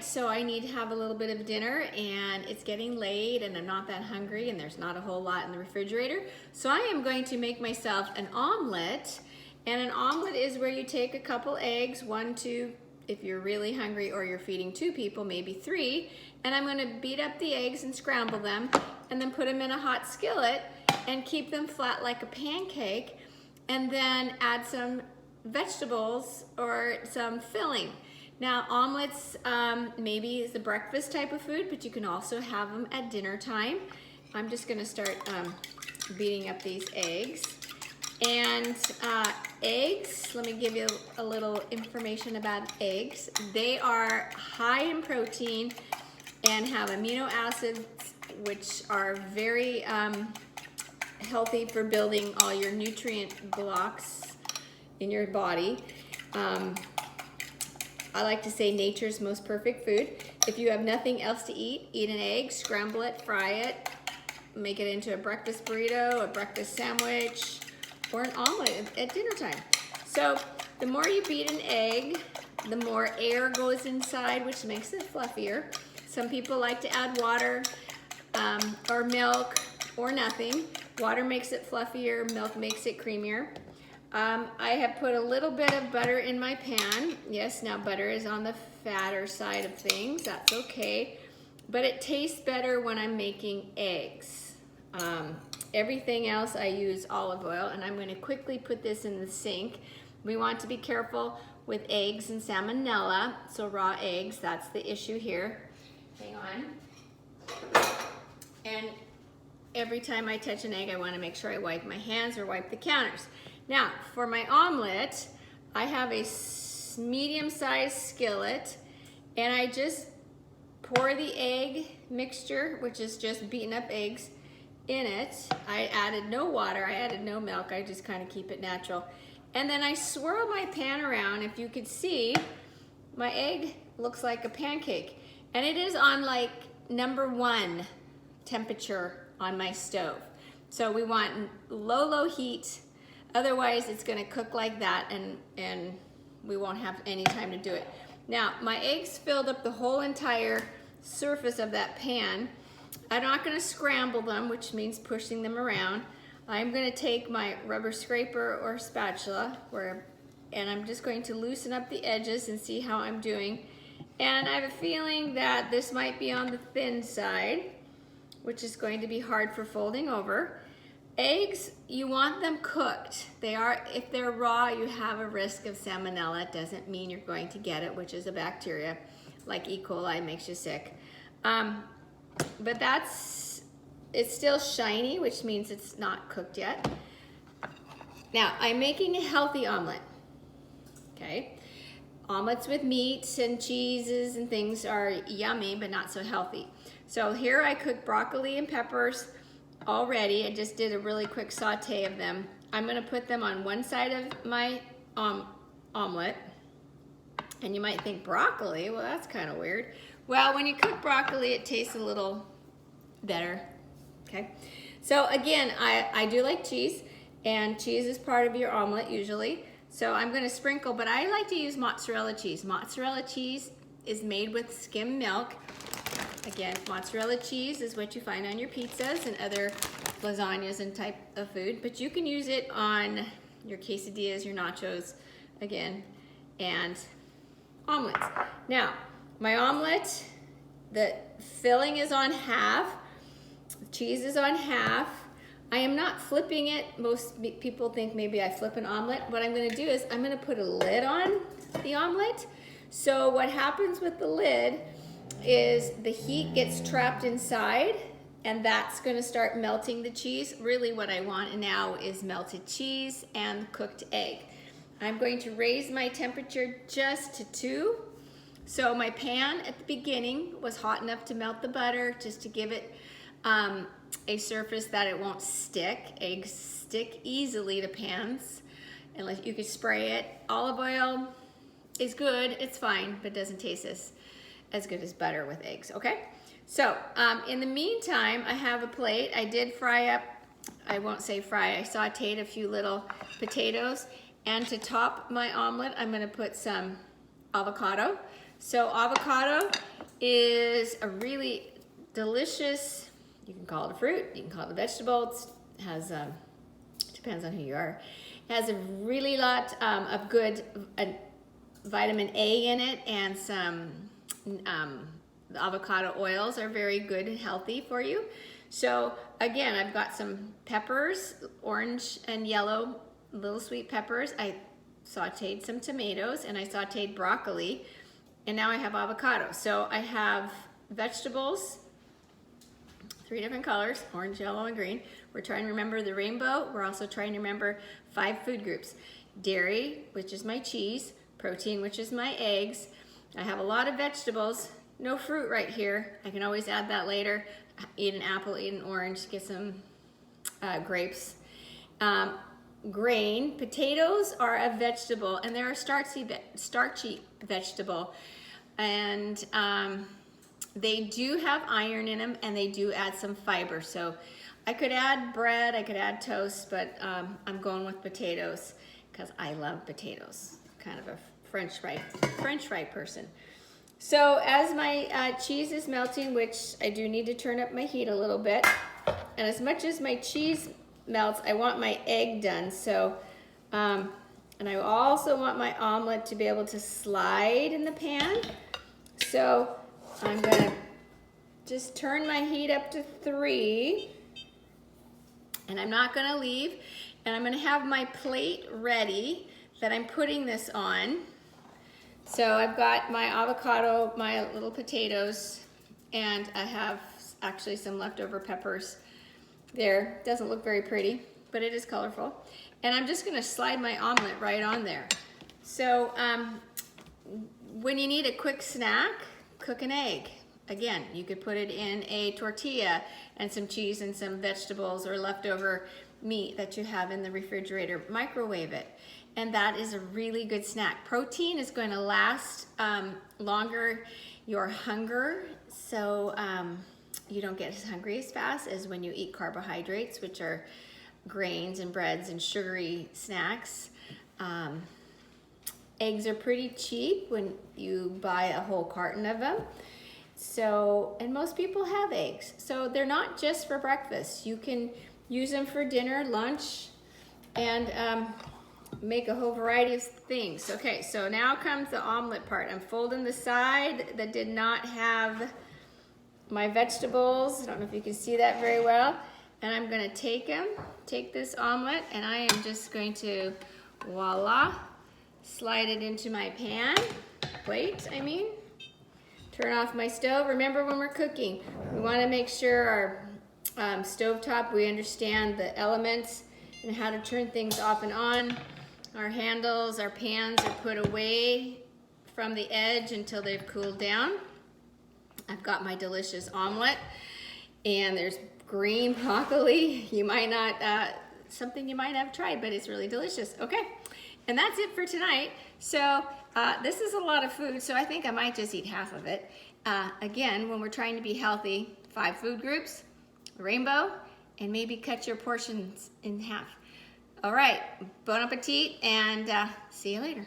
so I need to have a little bit of dinner, and it's getting late and I'm not that hungry and there's not a whole lot in the refrigerator. So I am going to make myself an omelet, and an omelet is where you take a couple eggs, 1, 2, if you're really hungry or you're feeding 2 people, maybe 3, and I'm going to beat up the eggs and scramble them and then put them in a hot skillet and keep them flat like a pancake, and then add some vegetables or some filling. Now, omelets maybe is a breakfast type of food, but you can also have them at dinner time. I'm just gonna start beating up these eggs. And eggs, let me give you a little information about eggs. They are high in protein and have amino acids, which are very healthy for building all your nutrient blocks in your body. I like to say nature's most perfect food. If you have nothing else to eat an egg, scramble it, fry it, make it into a breakfast burrito, a breakfast sandwich, or an omelet at dinner time. So the more you beat an egg, the more air goes inside, which makes it fluffier. Some people like to add water or milk or nothing. Water makes it fluffier, milk makes it creamier. I have put a little bit of butter in my pan. Yes, now butter is on the fatter side of things. That's okay. But it tastes better when I'm making eggs. Everything else I use olive oil, and I'm going to quickly put this in the sink. We want to be careful with eggs and salmonella. So raw eggs, that's the issue here. Hang on. And every time I touch an egg, I want to make sure I wipe my hands or wipe the counters. Now, for my omelet, I have a medium-sized skillet, and I just pour the egg mixture, which is just beaten up eggs, in it. I added no water, I added no milk, I just kind of keep it natural. And then I swirl my pan around. If you could see, my egg looks like a pancake. And it is on like #1 temperature on my stove. So we want low heat. Otherwise, it's gonna cook like that and we won't have any time to do it. Now, my eggs filled up the whole entire surface of that pan. I'm not gonna scramble them, which means pushing them around. I'm gonna take my rubber scraper or spatula, and I'm just going to loosen up the edges and see how I'm doing. And I have a feeling that this might be on the thin side, which is going to be hard for folding over. Eggs, you want them cooked. If they're raw, you have a risk of salmonella. It doesn't mean you're going to get it, which is a bacteria like E. coli, makes you sick. But it's still shiny, which means it's not cooked yet. Now, I'm making a healthy omelet, okay? Omelets with meats and cheeses and things are yummy, but not so healthy. So here I cook broccoli and peppers already. I just did a really quick saute of them. I'm gonna put them on one side of my omelet. And you might think, broccoli? Well, that's kind of weird. Well, when you cook broccoli, it tastes a little better, okay? So again, I do like cheese, and cheese is part of your omelet usually. So I'm gonna sprinkle, but I like to use mozzarella cheese. Mozzarella cheese is made with skim milk. Again, mozzarella cheese is what you find on your pizzas and other lasagnas and type of food, but you can use it on your quesadillas, your nachos, again, and omelets. Now, my omelet, the filling is on half, the cheese is on half. I am not flipping it. Most people think maybe I flip an omelet. What I'm gonna do is I'm gonna put a lid on the omelet. So what happens with the lid is the heat gets trapped inside, and that's gonna start melting the cheese. Really what I want now is melted cheese and cooked egg. I'm going to raise my temperature just to 2. So my pan at the beginning was hot enough to melt the butter, just to give it a surface that it won't stick. Eggs stick easily to pans, unless you could spray it. Olive oil is good, it's fine, but doesn't taste as good as butter with eggs, okay? So in the meantime, I have a plate. I did fry up, I won't say fry, I sauteed a few little potatoes. And to top my omelet, I'm gonna put some avocado. So avocado is a really delicious, you can call it a fruit, you can call it a vegetable. It has, depends on who you are. It has a really lot of good vitamin A in it, and some the avocado oils are very good and healthy for you. So again, I've got some peppers, orange and yellow, little sweet peppers. I sauteed some tomatoes, and I sauteed broccoli, and now I have avocado. So I have vegetables, 3 different colors, orange, yellow, and green. We're trying to remember the rainbow. We're also trying to remember 5 food groups. Dairy, which is my cheese, protein, which is my eggs. I have a lot of vegetables, no fruit right here. I can always add that later. Eat an apple, eat an orange, get some grapes. Grain, potatoes are a vegetable, and they're a starchy vegetable. And they do have iron in them, and they do add some fiber. So I could add bread, I could add toast, but I'm going with potatoes because I love potatoes. Kind of a French fry person. So as my cheese is melting, which I do need to turn up my heat a little bit, and as much as my cheese melts, I want my egg done. So, and I also want my omelet to be able to slide in the pan. So I'm gonna just turn my heat up to 3, and I'm not gonna leave, and I'm gonna have my plate ready that I'm putting this on. So I've got my avocado, my little potatoes, and I have actually some leftover peppers there. Doesn't look very pretty, but it is colorful. And I'm just gonna slide my omelet right on there. So when you need a quick snack, cook an egg. Again, you could put it in a tortilla and some cheese and some vegetables or leftover meat that you have in the refrigerator. Microwave it. And that is a really good snack. Protein is going to last longer your hunger, so you don't get as hungry as fast as when you eat carbohydrates, which are grains and breads and sugary snacks. Eggs are pretty cheap when you buy a whole carton of them. So, and most people have eggs. So they're not just for breakfast. You can use them for dinner, lunch, and make a whole variety of things. Okay, so now comes the omelet part. I'm folding the side that did not have my vegetables. I don't know if you can see that very well. And I'm gonna take this omelet, and I am just going to, voila, slide it into my plate, I mean. Turn off my stove. Remember, when we're cooking, we wanna make sure our stovetop, we understand the elements and how to turn things off and on. Our handles, our pans are put away from the edge until they've cooled down. I've got my delicious omelet, and there's green broccoli. You might not, something you might have tried, but it's really delicious. Okay, and that's it for tonight. So this is a lot of food, so I think I might just eat half of it. Again, when we're trying to be healthy, 5 food groups, rainbow, and maybe cut your portions in half. All right, bon appetit, and see you later.